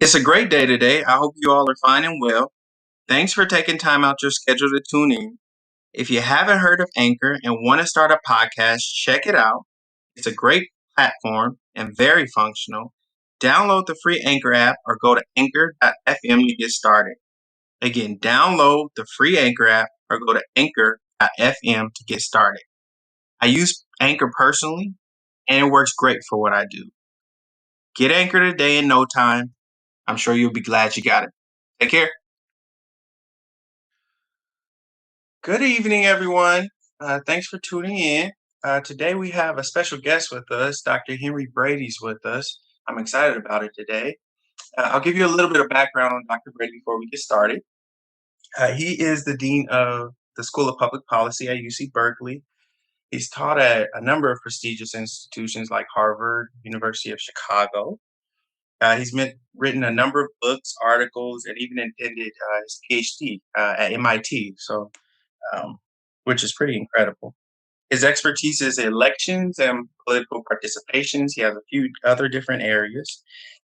It's a great day today. I hope you all are fine and well. Thanks for taking time out your schedule to tune in. If you haven't heard of Anchor and want to start a podcast, check it out. It's a great platform and very functional. Download the free Anchor app or go to anchor.fm to get started. Again, download the free Anchor app or go to anchor.fm to get started. I use Anchor personally, and it works great for what I do. Get Anchor today in no time. I'm sure you'll be glad you got it. Take care. Good evening, everyone. Thanks for tuning in. Today we have a special guest with us. Dr. Henry Brady's with us. I'm excited about it today. I'll give you a little bit of background on Dr. Brady before we get started. He is the Dean of the School of Public Policy at UC Berkeley. He's taught at a number of prestigious institutions like Harvard, University of Chicago. Written a number of books, articles, and even attended his PhD at MIT. Which is pretty incredible. His expertise is elections and political participations. He has a few other different areas.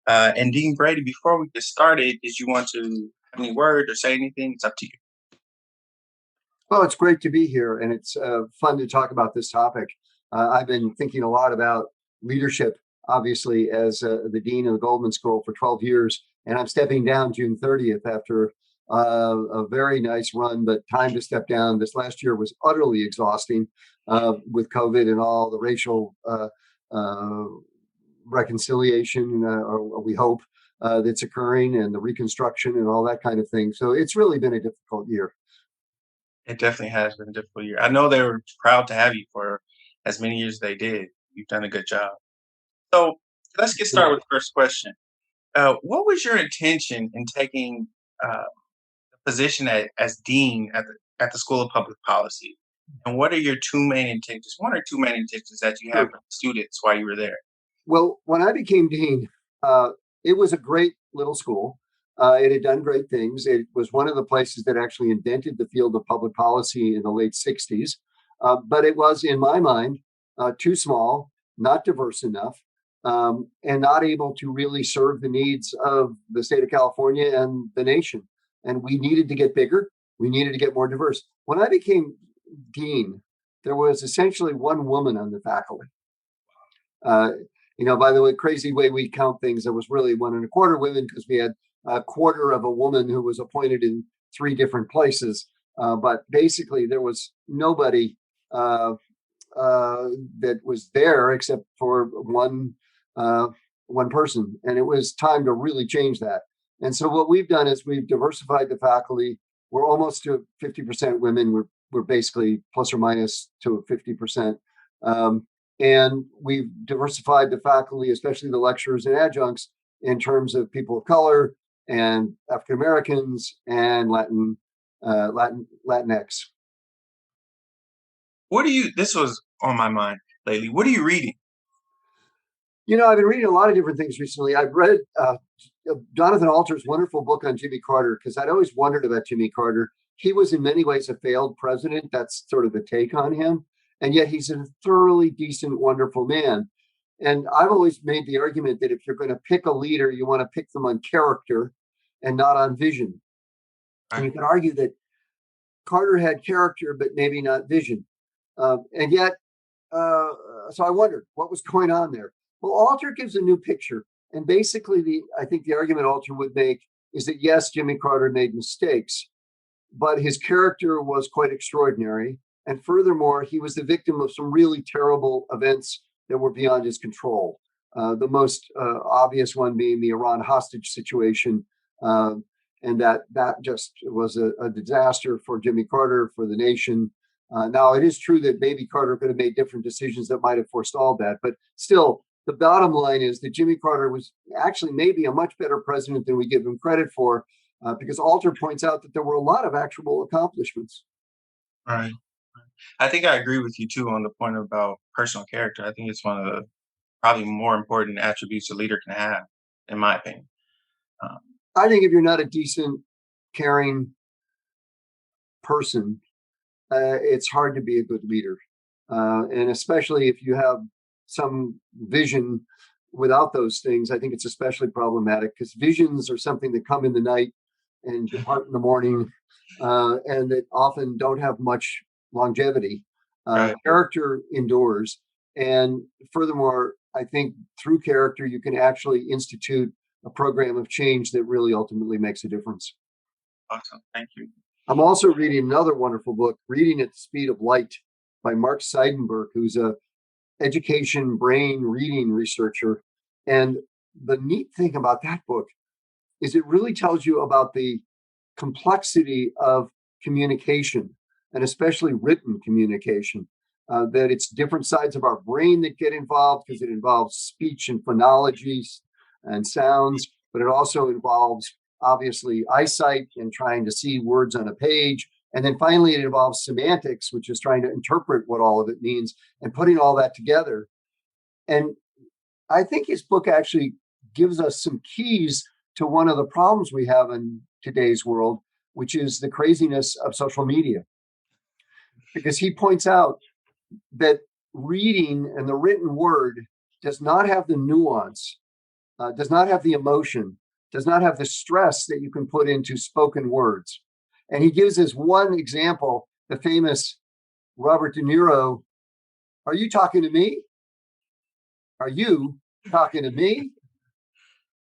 And Dean Brady, before we get started, did you want to have any word or say anything? It's up to you. Well, it's great to be here, and it's fun to talk about this topic. I've been thinking a lot about leadership, obviously, as the dean of the Goldman School for 12 years, and I'm stepping down June 30th after a very nice run, but time to step down. This last year was utterly exhausting with COVID and all the racial reconciliation, or we hope, that's occurring, and the reconstruction and all that kind of thing. So it's really been a difficult year. It definitely has been a difficult year. I know they were proud to have you for as many years as they did. You've done a good job. So let's get started with the first question. What was your intention in taking position as dean at the School of Public Policy, and what are your one or two main intentions that you have for students while you were there? Well, when I became dean, it was a great little school. It had done great things. It was one of the places that actually invented the field of public policy in the late 60s. But it was, in my mind, too small, not diverse enough, and not able to really serve the needs of the state of California and the nation. And we needed to get bigger. We needed to get more diverse. When I became dean, there was essentially one woman on the faculty. By the way, crazy way we count things, there was really 1.25 women because we had a quarter of a woman who was appointed in 3 different places. But basically, there was nobody that was there except for one person. And it was time to really change that. And so what we've done is we've diversified the faculty. We're almost to 50% women. We're basically plus or minus to 50%. And we've diversified the faculty, especially the lecturers and adjuncts, in terms of people of color and African Americans and Latinx. This was on my mind lately. What are you reading? I've been reading a lot of different things recently. I've read Jonathan Alter's wonderful book on Jimmy Carter, because I'd always wondered about Jimmy Carter. He was in many ways a failed president. That's sort of the take on him. And yet he's a thoroughly decent, wonderful man. And I've always made the argument that if you're going to pick a leader, you want to pick them on character and not on vision. Right. And you can argue that Carter had character, but maybe not vision. And yet, so I wondered what was going on there. Well, Alter gives a new picture. And basically, I think the argument Alter would make is that, yes, Jimmy Carter made mistakes, but his character was quite extraordinary. And furthermore, he was the victim of some really terrible events that were beyond his control. The most obvious one being the Iran hostage situation. And that just was a disaster for Jimmy Carter, for the nation. Now, it is true that maybe Carter could have made different decisions that might have forestalled that. But still, the bottom line is that Jimmy Carter was actually maybe a much better president than we give him credit for, because Alter points out that there were a lot of actual accomplishments. Right. I think I agree with you, too, on the point about personal character. I think it's one of the probably more important attributes a leader can have, in my opinion. I think if you're not a decent, caring person, it's hard to be a good leader. And especially if you have some vision without those things, I think it's especially problematic because visions are something that come in the night and depart in the morning, and that often don't have much longevity. Right. Character endures. And furthermore, I think through character, you can actually institute a program of change that really ultimately makes a difference. Awesome. Thank you. I'm also reading another wonderful book, Reading at the Speed of Light by Mark Seidenberg, who's a education brain reading researcher. And the neat thing about that book is it really tells you about the complexity of communication, and especially written communication. That it's different sides of our brain that get involved because it involves speech and phonologies and sounds, but it also involves obviously eyesight and trying to see words on a page. And then finally, it involves semantics, which is trying to interpret what all of it means and putting all that together. And I think his book actually gives us some keys to one of the problems we have in today's world, which is the craziness of social media. Because he points out that reading and the written word does not have the nuance, does not have the emotion, does not have the stress that you can put into spoken words. And he gives us one example, the famous Robert De Niro, "Are you talking to me? Are you talking to me?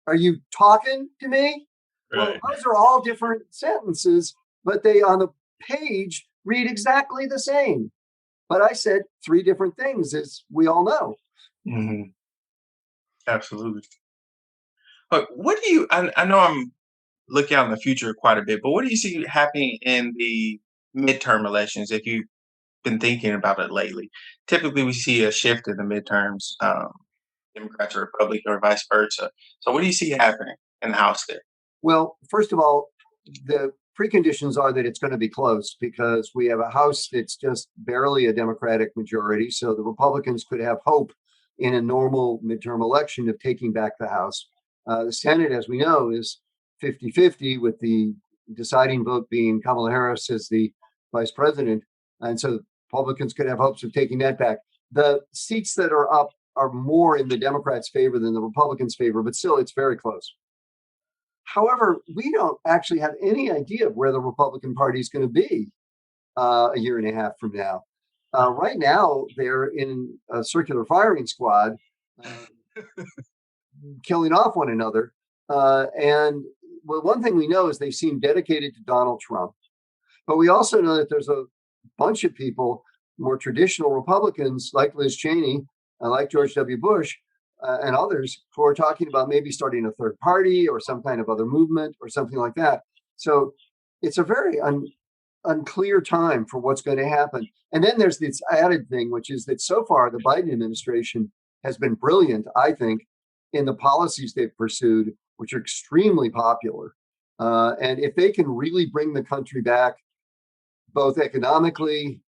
Are you talking to me?" Well, Right. those are all different sentences, but they on the page read exactly the same. But I said three different things, as we all know. Hmm. Absolutely. But what do you? I know I'm looking out in the future quite a bit, but what do you see happening in the midterm elections? If you've been thinking about it lately, typically we see a shift in the midterms, Democrats or Republican or vice versa. So what do you see happening in the House there? Well, first of all, the preconditions are that it's going to be close because we have a House that's just barely a Democratic majority. So the Republicans could have hope in a normal midterm election of taking back the House. The Senate, as we know, is 50-50, with the deciding vote being Kamala Harris as the vice president. And so Republicans could have hopes of taking that back. The seats that are up are more in the Democrats' favor than the Republicans' favor, but still, it's very close. However, we don't actually have any idea of where the Republican Party is going to be a year and a half from now. Right now, they're in a circular firing squad, uh, killing off one another. And well, one thing we know is they seem dedicated to Donald Trump. But we also know that there's a bunch of people, more traditional Republicans like Liz Cheney, like George W. Bush, and others, who are talking about maybe starting a third party or some kind of other movement or something like that. So it's a very unclear time for what's going to happen. And then there's this added thing, which is that so far the Biden administration has been brilliant, I think, in the policies they've pursued, which are extremely popular. And if they can really bring the country back, both economically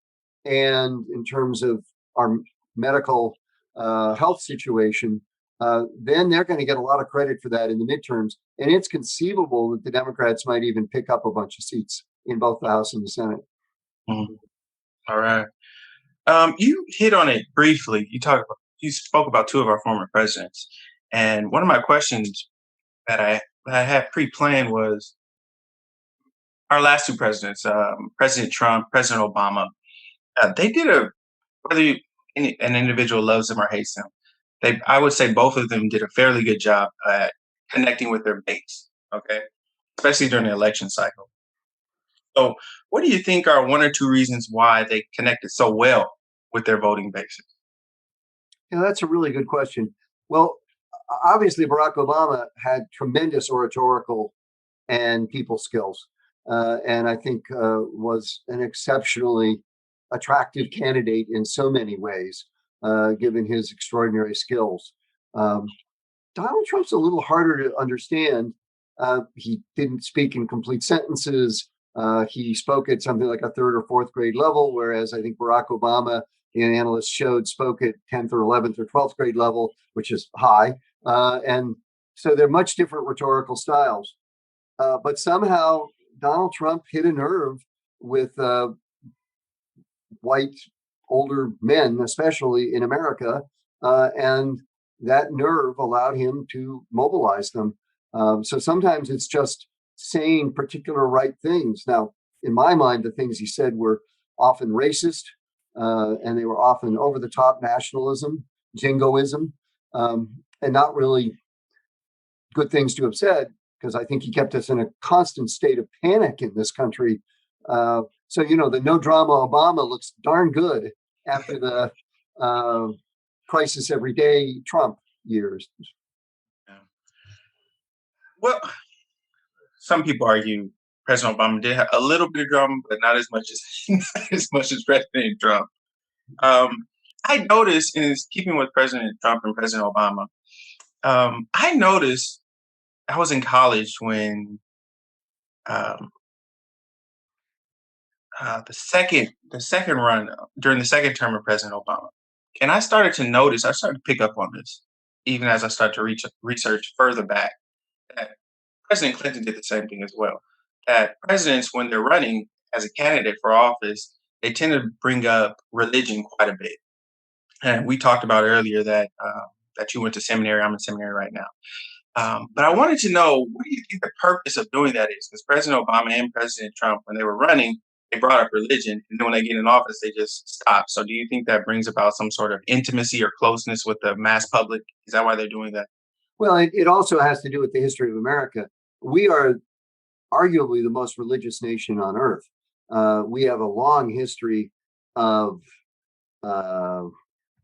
and in terms of our medical health situation, then they're going to get a lot of credit for that in the midterms. And it's conceivable that the Democrats might even pick up a bunch of seats in both the House and the Senate. Mhm. All right. You hit on it briefly. You spoke about two of our former presidents, and one of my questions that I had pre-planned was our last two presidents, President Trump, President Obama. They did a whether an individual loves them or hates them, I would say both of them did a fairly good job at connecting with their base. Okay, especially during the election cycle. So, what do you think are one or two reasons why they connected so well with their voting bases? That's a really good question. Well, obviously, Barack Obama had tremendous oratorical and people skills, and I think was an exceptionally attractive candidate in so many ways, given his extraordinary skills. Um, Donald Trump's a little harder to understand. He didn't speak in complete sentences. He spoke at something like a third or fourth grade level, whereas I think Barack Obama, the analysts showed, spoke at 10th or 11th or 12th grade level, which is high. And so they're much different rhetorical styles. But somehow Donald Trump hit a nerve with white older men, especially in America, and that nerve allowed him to mobilize them. So sometimes it's just saying particular right things. Now, in my mind, the things he said were often racist, and they were often over the top nationalism, jingoism, and not really good things to have said, because I think he kept us in a constant state of panic in this country. So, the no drama Obama looks darn good after the crisis every day Trump years. Yeah. Well, some people argue President Obama did have a little bit of drama, but not as much as not as much as President Trump. Um, I noticed, in keeping with President Trump and President Obama, I noticed I was in college when um, the second run during the second term of President Obama, and I started to notice, I started to pick up on this, even as I started to research further back. That President Clinton did the same thing as well. That presidents, when they're running as a candidate for office, they tend to bring up religion quite a bit. And we talked about earlier that you went to seminary. I'm in seminary right now. But I wanted to know, what do you think the purpose of doing that is? Because President Obama and President Trump, when they were running, they brought up religion, and then when they get in office, they just stop. So, do you think that brings about some sort of intimacy or closeness with the mass public? Is that why they're doing that? Well, it also has to do with the history of America. We are arguably the most religious nation on earth. We have a long history of uh,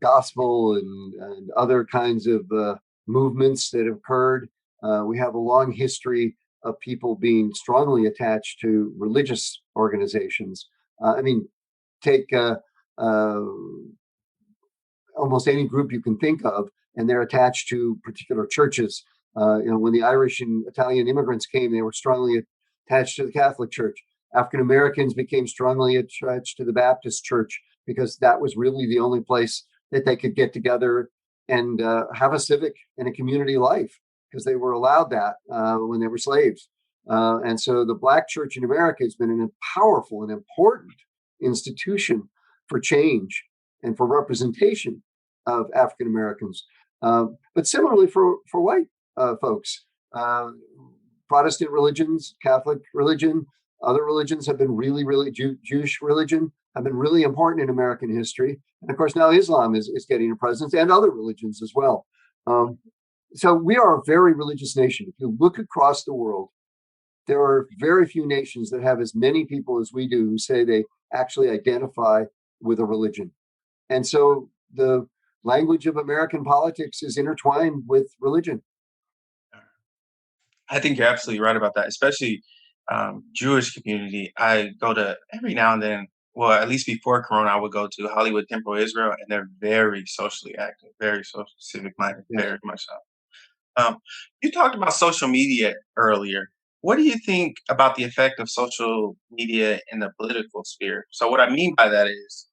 gospel and other kinds of movements that have occurred. We have a long history of people being strongly attached to religious organizations. I mean, take uh, almost any group you can think of, and they're attached to particular churches. When the Irish and Italian immigrants came, they were strongly attached to the Catholic Church. African Americans became strongly attached to the Baptist Church because that was really the only place that they could get together and have a civic and a community life, because they were allowed that when they were slaves. And so the Black church in America has been a powerful and important institution for change and for representation of African Americans. But similarly for white folks, uh, Protestant religions, Catholic religion, other religions have been really Jewish religion have been really important in American history. And of course, now Islam is getting a presence, and other religions as well. Um, so we are a very religious nation. If you look across the world, there are very few nations that have as many people as we do who say they actually identify with a religion. And so the language of American politics is intertwined with religion. I think you're absolutely right about that, especially Jewish community. I go to every now and then. Well, at least before Corona, I would go to Hollywood Temple, Israel, and they're very socially active, very social, civic minded, Yes. very much so. You talked about social media earlier. What do you think about the effect of social media in the political sphere? So, what I mean by that is,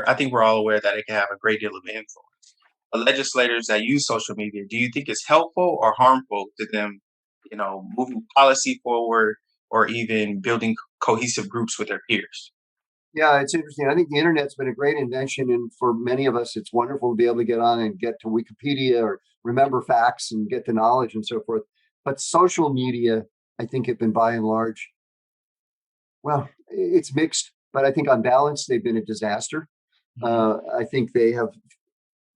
I think we're all aware that it can have a great deal of influence. But legislators that use social media, do you think it's helpful or harmful to them, moving policy forward or even building cohesive groups with their peers? Yeah, it's interesting. I think the internet's been a great invention, and for many of us, it's wonderful to be able to get on and get to Wikipedia or remember facts and get the knowledge and so forth. But social media, I think, have been by and large, well, it's mixed, but I think on balance, they've been a disaster. Mhm. I think they have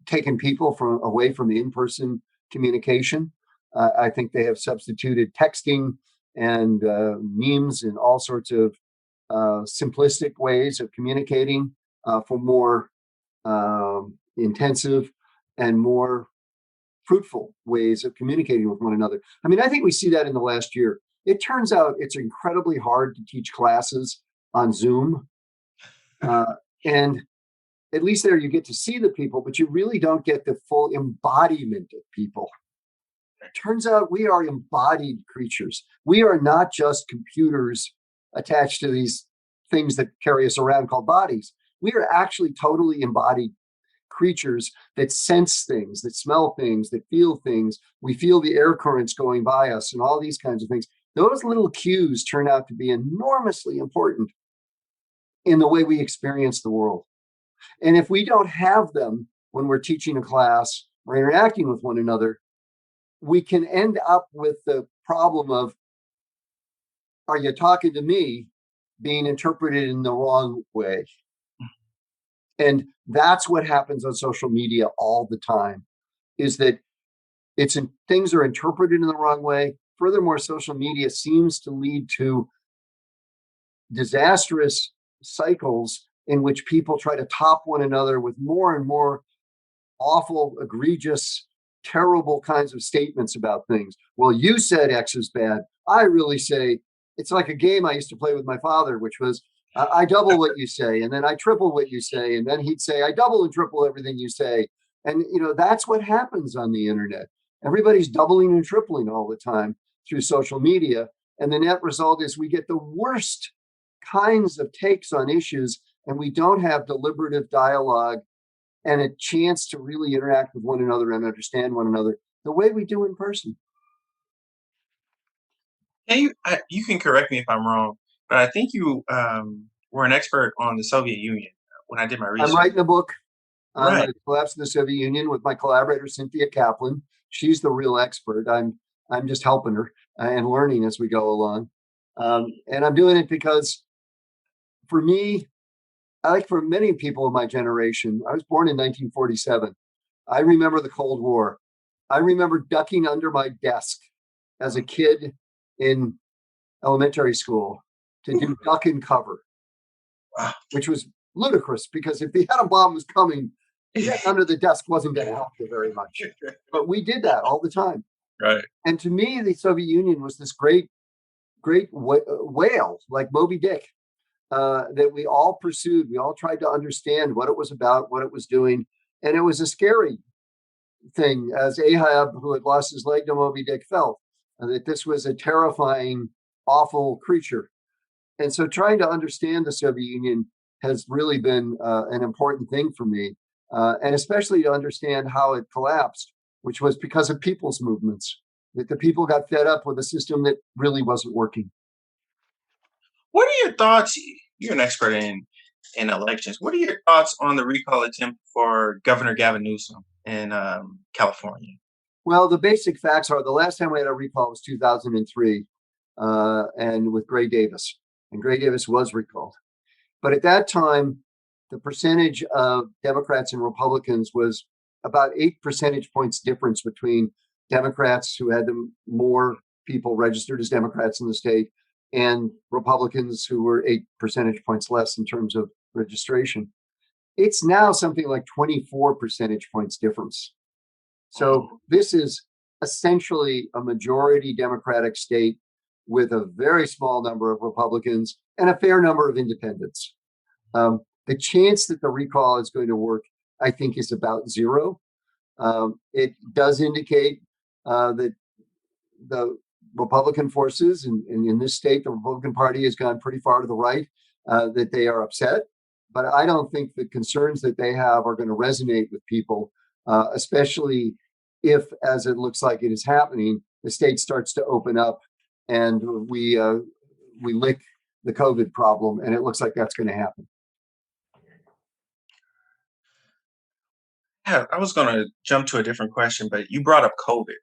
taken people from away from the in-person communication. I think they have substituted texting and memes and all sorts of simplistic ways of communicating for more intensive and more fruitful ways of communicating with one another. I mean, I think we see that in the last year. It turns out it's incredibly hard to teach classes on Zoom. And at least there you get to see the people, but you really don't get the full embodiment of people. It turns out we are embodied creatures. We are not just computers attached to these things that carry us around called bodies. We are actually totally embodied creatures that sense things, that smell things, that feel things. We feel the air currents going by us and all these kinds of things. Those little cues turn out to be enormously important in the way we experience the world. And if we don't have them when we're teaching a class or interacting with one another, we can end up with the problem of, are you talking to me, being interpreted in the wrong way. And that's what happens on social media all the time, is that things are interpreted in the wrong way. Furthermore, social media seems to lead to disastrous cycles in which people try to top one another with more and more awful, egregious, terrible kinds of statements about things. Well, you said X is bad. I really say, it's like a game I used to play with my father, which was, I double what you say, and then I triple what you say, and then he'd say, I double and triple everything you say. And that's what happens on the internet. Everybody's doubling and tripling all the time through social media. And the net result is we get the worst kinds of takes on issues, and we don't have deliberative dialogue and a chance to really interact with one another and understand one another the way we do in person. You can correct me if I'm wrong, but I think you were an expert on the Soviet Union when I did my I'm research. writing a book on Right. the collapse of the Soviet Union with my collaborator, Cynthia Kaplan. She's the real expert. I'm just helping her and learning as we go along. And I'm doing it because for me, like for many people of my generation, I was born in 1947. I remember the Cold War. I remember ducking under my desk as a kid in elementary school to do duck and cover, which was ludicrous because if the atom bomb was coming, getting under the desk wasn't going to help you very much. But we did that all the time. Right. And to me, the Soviet Union was this great whale, like Moby Dick, that we all pursued. We all tried to understand what it was about, what it was doing. And it was a scary thing, as Ahab, who had lost his leg to Moby Dick, felt, that this was a terrifying, awful creature. And so trying to understand the Soviet Union has really been an important thing for me, and especially to understand how it collapsed, which was because of people's movements, that the people got fed up with a system that really wasn't working. What are your thoughts? You're an expert in elections. What are your thoughts on the recall attempt for Governor Gavin Newsom in California? Well, the basic facts are the last time we had a recall was 2003, and with Gray Davis. And Gray Davis was recalled. But at that time, the percentage of Democrats and Republicans was about 8 percentage points difference between Democrats, who had the more people registered as Democrats in the state, and Republicans, who were 8 percentage points less in terms of registration. It's now something like 24 percentage points difference. So this is essentially a majority Democratic state with a very small number of Republicans and a fair number of independents. The chance that the recall is going to work, I think, is about zero. It does indicate that the Republican forces, and in this state, the Republican Party has gone pretty far to the right, that they are upset. But I don't think the concerns that they have are going to resonate with people, especially if, as it looks like it is happening, the state starts to open up and we lick the COVID problem, and it looks like that's going to happen. Yeah, I was going to jump to a different question, but you brought up COVID.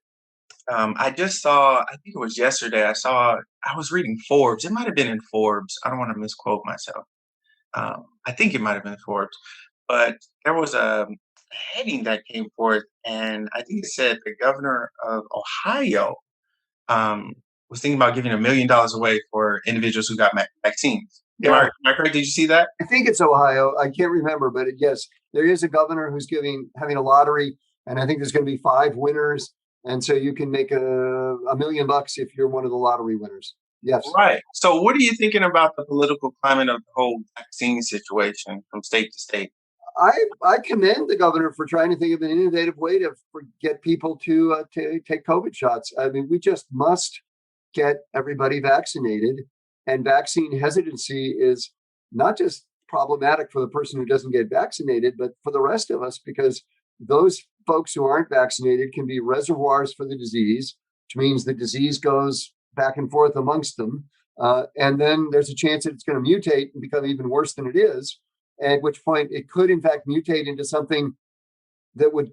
I just saw, I think it was yesterday, I was reading Forbes. It might have been in Forbes. I don't want to misquote myself. I think it might have been Forbes, but there was a heading that came forth, and I think it said the governor of Ohio was thinking about giving $1 million away for individuals who got vaccines. Yeah. Am I correct? Did you see that? I think it's Ohio. I can't remember, but yes, there is a governor who's having a lottery, and I think there's going to be 5 winners, and so you can make $1 million if you're one of the lottery winners. Yes. Right. So, what are you thinking about the political climate of the whole vaccine situation from state to state? I commend the governor for trying to think of an innovative way to get people to take COVID shots. I mean, we just must get everybody vaccinated, and vaccine hesitancy is not just problematic for the person who doesn't get vaccinated, but for the rest of us, because those folks who aren't vaccinated can be reservoirs for the disease, which means the disease goes back and forth amongst them. And then there's a chance that it's going to mutate and become even worse than it is, at which point it could, in fact, mutate into something that would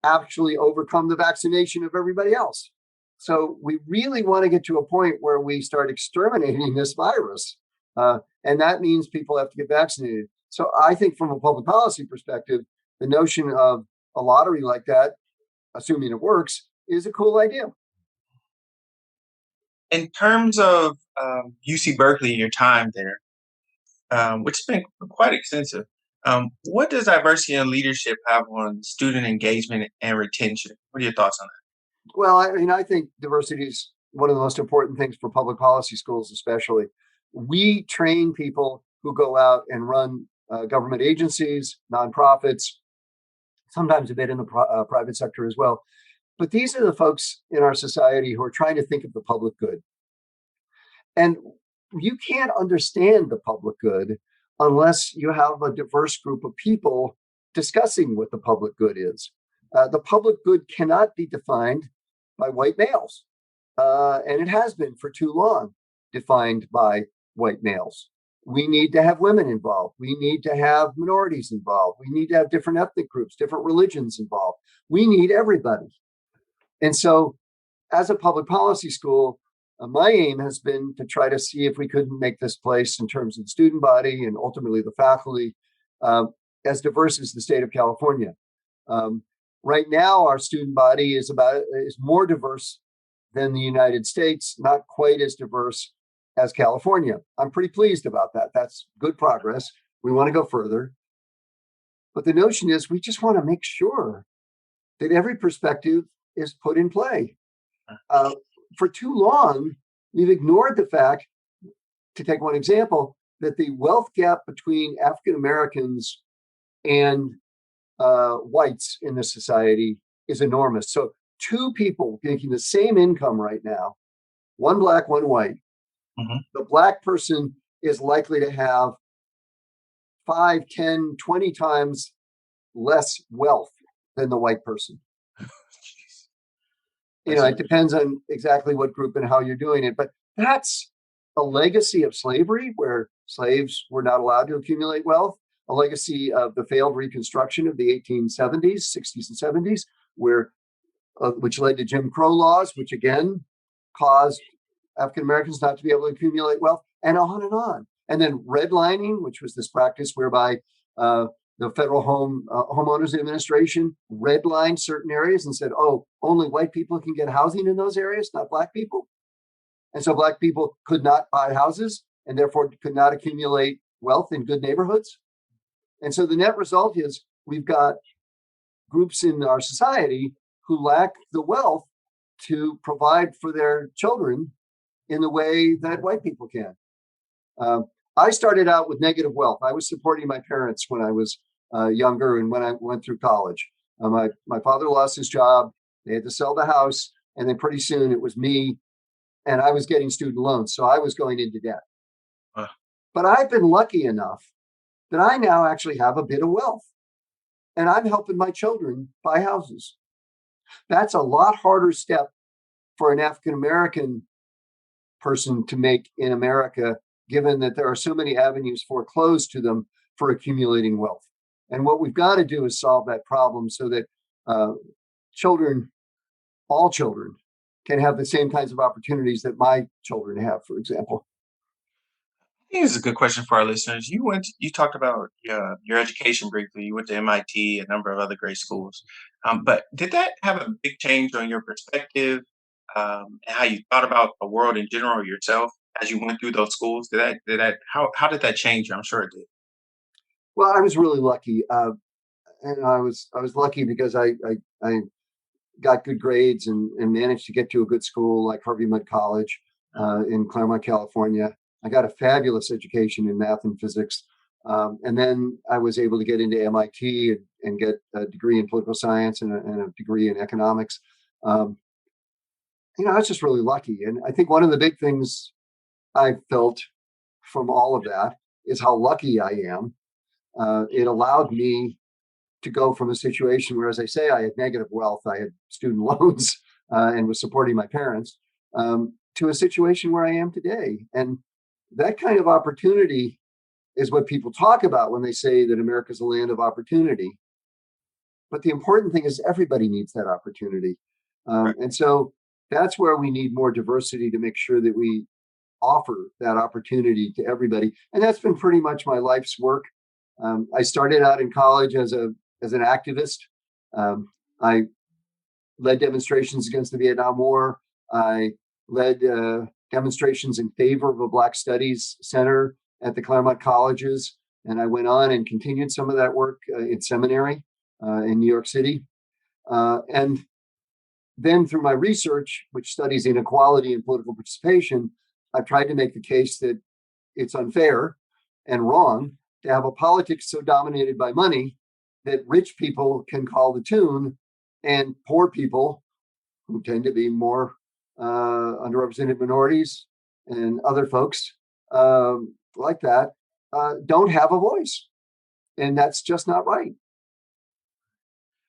actually overcome the vaccination of everybody else. So we really want to get to a point where we start exterminating this virus. And that means people have to get vaccinated. So I think from a public policy perspective, the notion of a lottery like that, assuming it works, is a cool idea. In terms of UC Berkeley and your time there, which has been quite extensive, what does diversity and leadership have on student engagement and retention? What are your thoughts on that? Well, I think diversity is one of the most important things for public policy schools, especially. We train people who go out and run government agencies, nonprofits, sometimes a bit in the private sector as well. But these are the folks in our society who are trying to think of the public good. And you can't understand the public good unless you have a diverse group of people discussing what the public good is. The public good cannot be defined by white males. And it has been for too long defined by white males. We need to have women involved. We need to have minorities involved. We need to have different ethnic groups, different religions involved. We need everybody. And so, as a public policy school, my aim has been to try to see if we couldn't make this place, in terms of the student body and ultimately the faculty, as diverse as the state of California. Right now, our student body is more diverse than the United States, not quite as diverse as California. I'm pretty pleased about that. That's good progress. We want to go further. But the notion is we just want to make sure that every perspective is put in play. For too long, we've ignored the fact, to take one example, that the wealth gap between African Americans and whites in this society is enormous. So two people making the same income right now, one black, one white, the black person is likely to have 5, 10, 20 times less wealth than the white person. It depends on exactly what group and how you're doing it. But that's a legacy of slavery, where slaves were not allowed to accumulate wealth, a legacy of the failed Reconstruction of the 1870s, 60s, and 70s, which led to Jim Crow laws, which again caused African Americans not to be able to accumulate wealth, and on and on. And then redlining, which was this practice whereby the Federal Homeowners Administration redlined certain areas and said, oh, only white people can get housing in those areas, not black people. And so black people could not buy houses and therefore could not accumulate wealth in good neighborhoods. And so the net result is we've got groups in our society who lack the wealth to provide for their children in the way that white people can. I started out with negative wealth. I was supporting my parents when I was younger and when I went through college. My father lost his job. They had to sell the house. And then pretty soon it was me, and I was getting student loans. So I was going into debt. But I've been lucky enough that I now actually have a bit of wealth. And I'm helping my children buy houses. That's a lot harder step for an African American person to make in America, given that there are so many avenues foreclosed to them for accumulating wealth. And what we've got to do is solve that problem so that all children, can have the same kinds of opportunities that my children have, for example. I think this is a good question for our listeners. You talked about your education briefly. You went to MIT, a number of other great schools. But did that have a big change on your perspective and how you thought about the world in general yourself as you went through those schools? How did that change you? I'm sure it did. Well, I was really lucky, and I was lucky because I got good grades and managed to get to a good school like Harvey Mudd College in Claremont, California. I got a fabulous education in math and physics. And then I was able to get into MIT and get a degree in political science and a degree in economics. I was just really lucky. And I think one of the big things I felt from all of that is how lucky I am. It allowed me to go from a situation where, as I say, I had negative wealth, I had student loans, and was supporting my parents, to a situation where I am today. And that kind of opportunity is what people talk about when they say that America's a land of opportunity. But the important thing is everybody needs that opportunity. Right. And so that's where we need more diversity to make sure that we offer that opportunity to everybody. And that's been pretty much my life's work. I started out in college as an activist. I led demonstrations against the Vietnam War. I led demonstrations in favor of a Black Studies Center at the Claremont colleges. And I went on and continued some of that work in seminary in New York City. And then through my research, which studies inequality and political participation, I've tried to make the case that it's unfair and wrong to have a politics so dominated by money that rich people can call the tune and poor people, who tend to be more underrepresented minorities and other folks like that, don't have a voice. And that's just not right.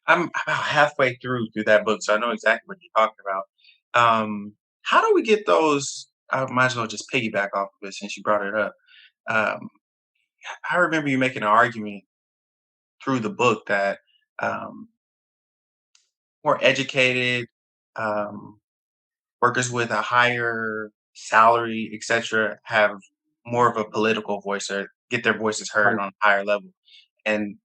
I'm about halfway through that book, so I know exactly what you're talking about. How do we get those? I might as well just piggyback off of it since you brought it up. Um, I remember you making an argument through the book that um, more educated um, workers with a higher salary, etc., have more of a political voice or get their voices heard Right. on a higher level. And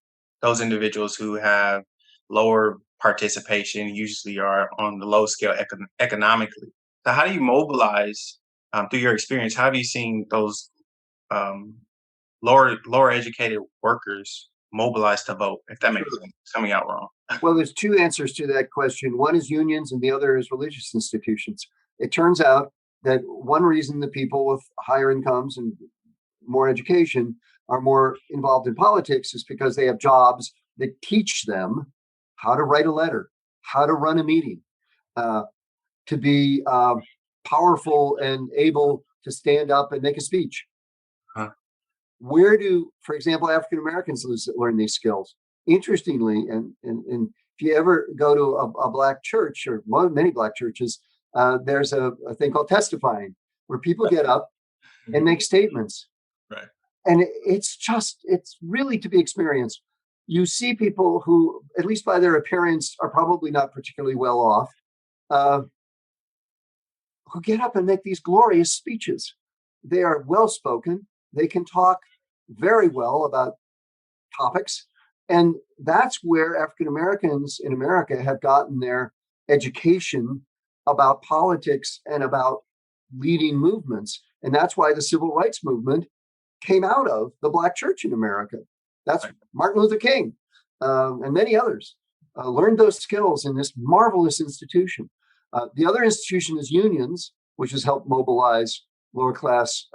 those individuals who have lower participation usually are on the low scale economically. So, how do you mobilize through your experience? How have you seen those um, lower educated workers mobilize to vote? If that makes Sure. sense, coming out wrong. Well, there's two answers to that question. One is unions, and the other is religious institutions. It turns out that one reason the people with higher incomes and more education are more involved in politics is because they have jobs that teach them how to write a letter, how to run a meeting, uh, to be powerful and able to stand up and make a speech. Huh. Where do, for example, African Americans learn these skills? Interestingly, and if you ever go to a Black church or many Black churches, there's a thing called testifying, where people get up and make statements. Right. And it's really to be experienced. You see people who, at least by their appearance, are probably not particularly well off, uh, who get up and make these glorious speeches. They are well spoken. They can talk very well about topics. And that's where African Americans in America have gotten their education about politics and about leading movements. And that's why the civil rights movement came out of the Black church in America. That's Right. Martin Luther King and many others learned those skills in this marvelous institution. The other institution is unions, which has helped mobilize lower class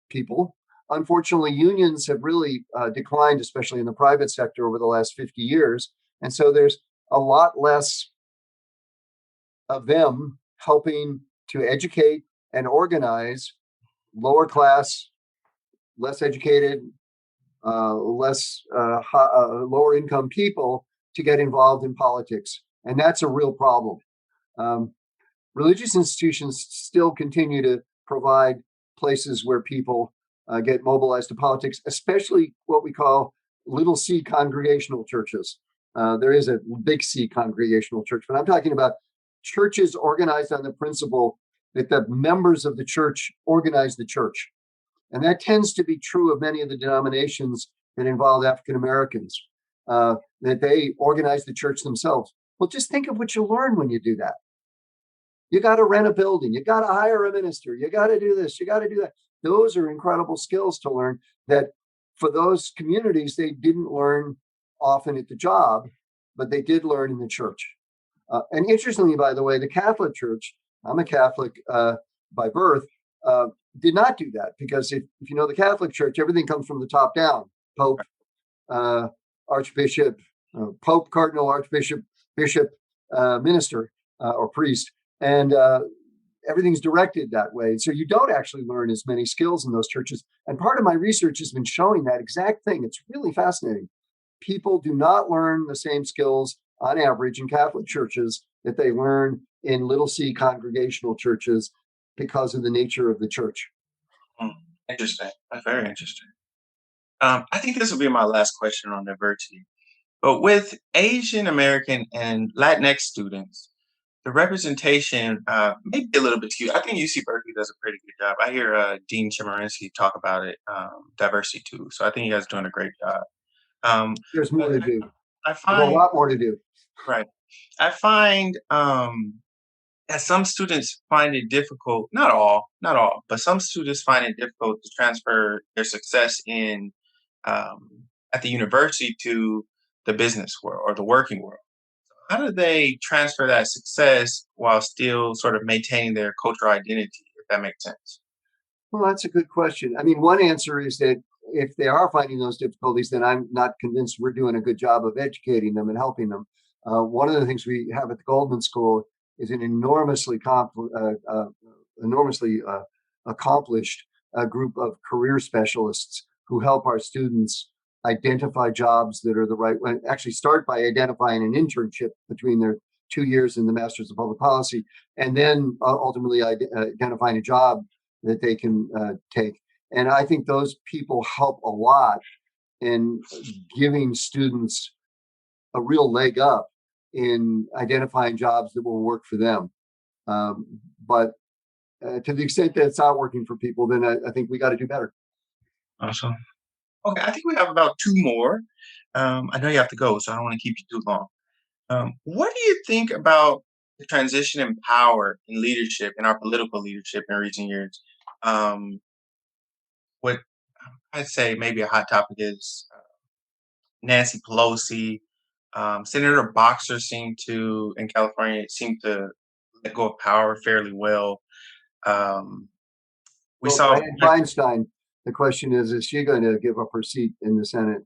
people. Unfortunately, unions have really declined, especially in the private sector over the last 50 years. And so there's a lot less of them helping to educate and organize lower class, less educated, less lower income people to get involved in politics. And that's a real problem. Um, Religious institutions still continue to provide places where people get mobilized to politics, especially what we call little c congregational churches. There is a big C congregational church, but I'm talking about churches organized on the principle that the members of the church organize the church. And that tends to be true of many of the denominations that involve African Americans, that they organize the church themselves. Well, just think of what you learn when you do that. You got to rent a building. You got to hire a minister. You got to do this. You got to do that. Those are incredible skills to learn that for those communities, they didn't learn often at the job, but they did learn in the church. And interestingly, by the way, the Catholic Church, I'm a Catholic by birth, did not do that because if you know the Catholic Church, everything comes from the top down. Pope, Archbishop, Pope, Cardinal, Archbishop, Bishop, minister, or priest. And everything's directed that way. So you don't actually learn as many skills in those churches. And part of my research has been showing that exact thing. It's really fascinating. People do not learn the same skills on average in Catholic churches that they learn in little c congregational churches because of the nature of the church. Hmm. Interesting. That's very interesting. I think this will be my last question on diversity. But with Asian American and Latinx students, the representation may be a little bit skewed. I think UC Berkeley does a pretty good job. I hear Dean Chemerinsky talk about it, diversity too. So I think you guys are doing a great job. There's more But to do. I There's a find lot more to do. right. I find that some students find it difficult. Not all, but some students find it difficult to transfer their success in um, at the university to the business world or the working world. How do they transfer that success while still sort of maintaining their cultural identity, if that makes sense? Well, that's a good question. I mean, one answer is that if they are finding those difficulties, then I'm not convinced we're doing a good job of educating them and helping them. One of the things we have at the Goldman School is an enormously accomplished group of career specialists who help our students identify jobs that are the right one. Actually, start by identifying an internship between their 2 years in the Masters of Public Policy, and then ultimately identifying a job that they can take. And I think those people help a lot in giving students a real leg up in identifying jobs that will work for them. But to the extent that it's not working for people, then I think we got to do better. Awesome. Okay, I think we have about two more. I know you have to go, so I don't want to keep you too long. What do you think about the transition in power in leadership, in our political leadership in recent years? Um, what I'd say maybe a hot topic is Nancy Pelosi. Senator Boxer seemed to, in California, seemed to let go of power fairly well. Um, we Well, saw, Dianne Feinstein, the question is she going to give up her seat in the Senate?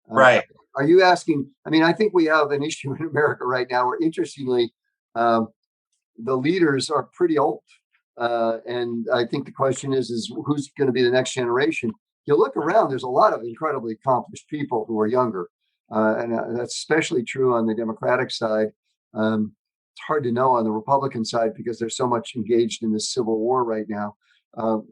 Uh, right, are you asking? I mean, I think we have an issue in America right now where, interestingly, um, the leaders are pretty old. And I think the question is who's going to be the next generation? You look around, there's a lot of incredibly accomplished people who are younger. And that's especially true on the Democratic side. It's hard to know on the Republican side because they're so much engaged in this civil war right now.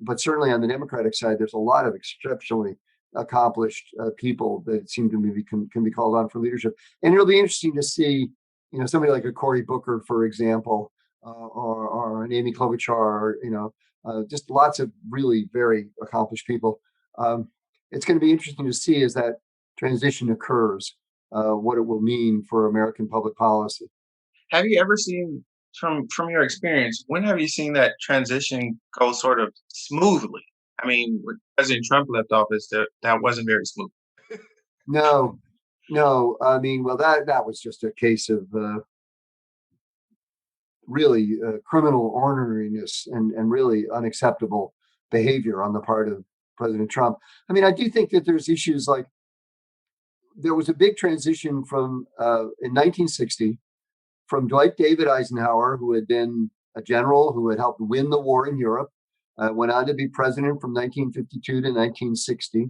But certainly on the Democratic side, there's a lot of exceptionally accomplished people that seem to be can be called on for leadership. And it'll be interesting to see, somebody like a Cory Booker, for example, or an Amy Klobuchar, just lots of really very accomplished people. It's going to be interesting to see as that transition occurs, what it will mean for American public policy. have you ever seen from your experience? When have you seen that transition go sort of smoothly? I mean, when President Trump left office, that wasn't very smooth. No, no, I mean, well, that was just a case of really criminal orneriness and really unacceptable behavior on the part of President Trump. I mean, I do think that there's issues like there was a big transition from in 1960 from Dwight David Eisenhower, who had been a general who had helped win the war in Europe, went on to be president from 1952 to 1960.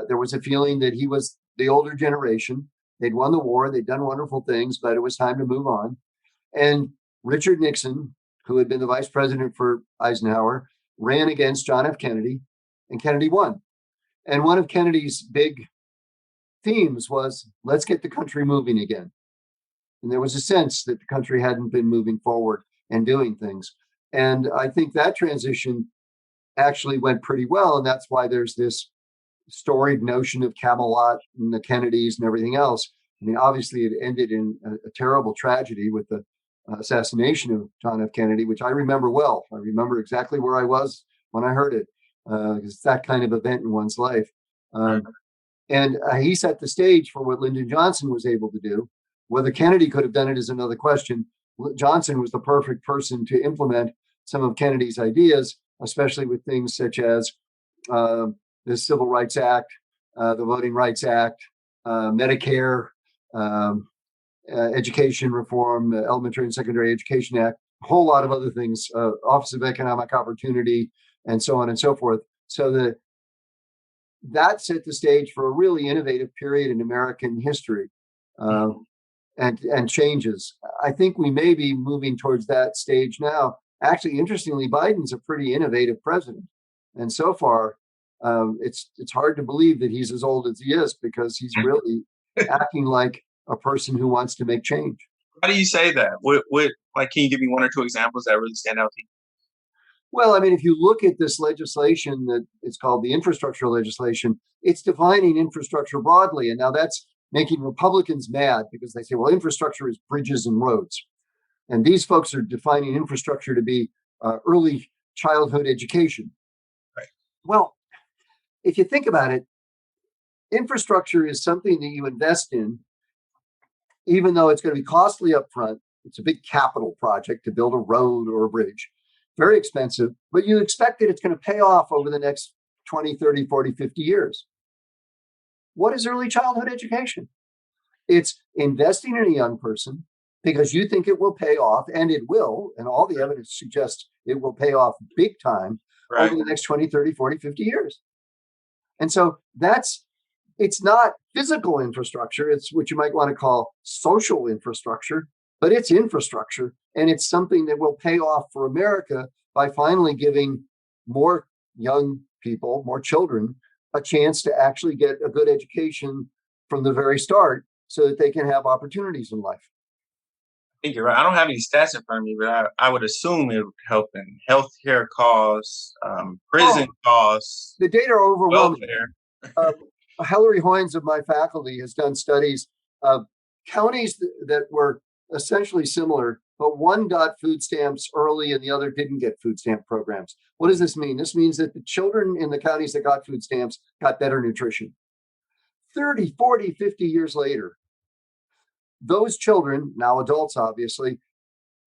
There was a feeling that he was the older generation. They'd won the war, they'd done wonderful things, but it was time to move on. And Richard Nixon, who had been the vice president for Eisenhower, ran against John F. Kennedy, and Kennedy won. And one of Kennedy's big themes was let's get the country moving again. And there was a sense that the country hadn't been moving forward and doing things. And I think that transition actually went pretty well. And that's why there's this storied notion of Camelot and the Kennedys and everything else. I mean, obviously, it ended in a terrible tragedy with the assassination of John F. Kennedy, which I remember well. I remember exactly where I was when I heard it, because it's that kind of event in one's life. Right. And he set the stage for what Lyndon Johnson was able to do. Whether Kennedy could have done it is another question. Johnson was the perfect person to implement some of Kennedy's ideas, especially with things such as the Civil Rights Act, the Voting Rights Act, Medicare, education reform, Elementary and Secondary Education Act, a whole lot of other things, Office of Economic Opportunity, and so on and so forth. So that set the stage for a really innovative period in American history, and changes. I think we may be moving towards that stage now. Actually, interestingly, Biden's a pretty innovative president, and so far, it's hard to believe that he's as old as he is because he's really acting like a person who wants to make change. Why do you say that? Like, can you give me one or two examples that really stand out to you? Well, I mean, if you look at this legislation that it's called the infrastructure legislation, it's defining infrastructure broadly. And now that's making Republicans mad because they say, well, infrastructure is bridges and roads. And these folks are defining infrastructure to be early childhood education. Right. Well, if you think about it, infrastructure is something that you invest in, even though it's going to be costly up front. It's a big capital project to build a road or a bridge, very expensive, but you expect that it's going to pay off over the next 20, 30, 40, 50 years. What is early childhood education? It's investing in a young person because you think it will pay off, and it will, and all the evidence suggests it will pay off big time over Right. the next 20, 30, 40, 50 years. And so it's not physical infrastructure, it's what you might want to call social infrastructure, but it's infrastructure, and it's something that will pay off for America by finally giving more young people, more children, a chance to actually get a good education from the very start so that they can have opportunities in life. I think you're right. I don't have any stats in front of me, but I would assume it would help in healthcare costs, prison Oh, costs, the data are overwhelming. welfare. uh, Hilary Hoynes of my faculty has done studies of counties that were essentially similar, but one got food stamps early and the other didn't get food stamp programs. What does this mean? This means that the children in the counties that got food stamps got better nutrition. 30, 40, 50 years later, those children, now adults obviously,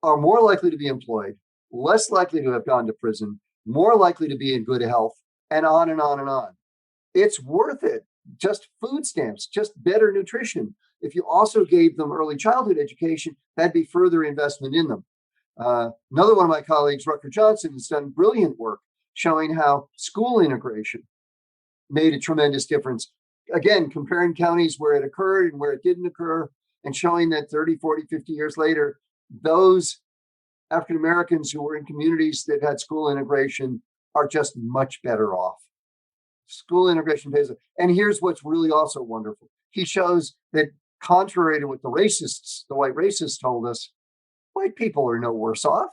are more likely to be employed, less likely to have gone to prison, more likely to be in good health, and on and on and on. It's worth it. Just food stamps, just better nutrition. If you also gave them early childhood education, that'd be further investment in them. Another one of my colleagues, Rucker Johnson, has done brilliant work showing how school integration made a tremendous difference. Again, comparing counties where it occurred and where it didn't occur, and showing that 30, 40, 50 years later, those African Americans who were in communities that had school integration are just much better off. School integration pays off. And here's what's really also wonderful. He shows that contrary to what the white racists told us, white people are no worse off.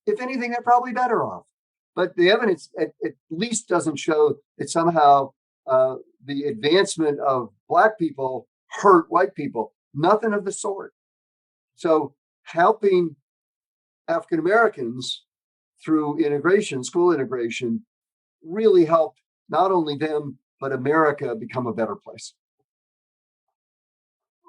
If anything, they're probably better off. But the evidence at least doesn't show that somehow the advancement of Black people hurt white people. Nothing of the sort. So helping African Americans through integration, school integration, really helped not only them, but America become a better place.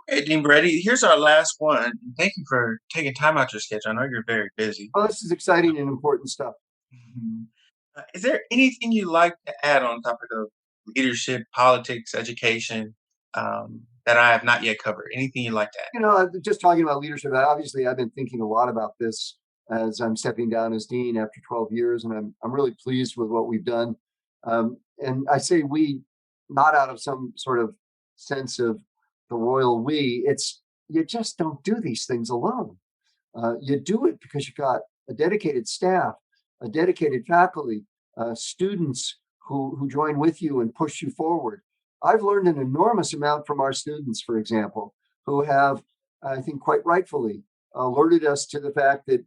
Hey, Dean Brady, here's our last one. Thank you for taking time out your schedule. I know you're very busy. Oh, this is exciting and important stuff. Mhm. Is there anything you'd like to add on the topic of leadership, politics, education that I have not yet covered? Anything you'd like to add? Just talking about leadership, obviously, I've been thinking a lot about this as I'm stepping down as dean after 12 years, and I'm really pleased with what we've done. And I say we, not out of some sort of sense of the royal we. It's you just don't do these things alone. You do it because you got a dedicated staff, a dedicated faculty, students who join with you and push you forward. I've learned an enormous amount from our students, for example, who have, I think, quite rightfully alerted us to the fact that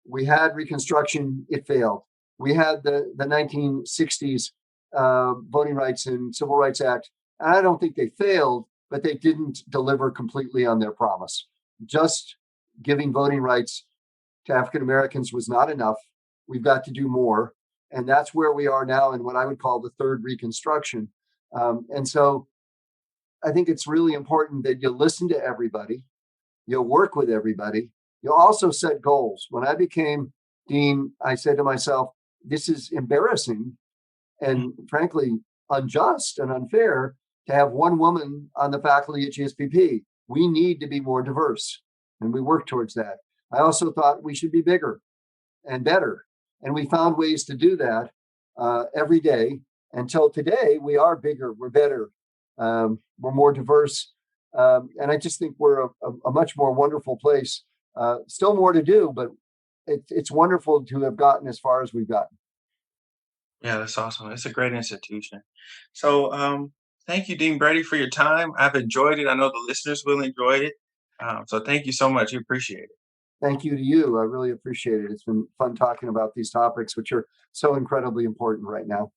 we had Reconstruction, it failed. We had the 1960s Voting Rights and Civil Rights Act. And I don't think they failed, but they didn't deliver completely on their promise. Just giving voting rights to African Americans was not enough. We've got to do more. And that's where we are now in what I would call the third Reconstruction. And so I think it's really important that you listen to everybody, you work with everybody, you also set goals. When I became dean, I said to myself, this is embarrassing and frankly unjust and unfair to have one woman on the faculty at GSPP. We need to be more diverse, and we work towards that. I also thought we should be bigger and better, and we found ways to do that every day. Until today, we are bigger, we're better, we're more diverse, and I just think we're a much more wonderful place. Still more to do, but it's wonderful to have gotten as far as we've gotten. Yeah, that's awesome. It's a great institution. So, Thank you, Dean Brady, for your time. I've enjoyed it. I know the listeners will enjoy it. So thank you so much. We appreciate it. Thank you to you. I really appreciate it. It's been fun talking about these topics, which are so incredibly important right now.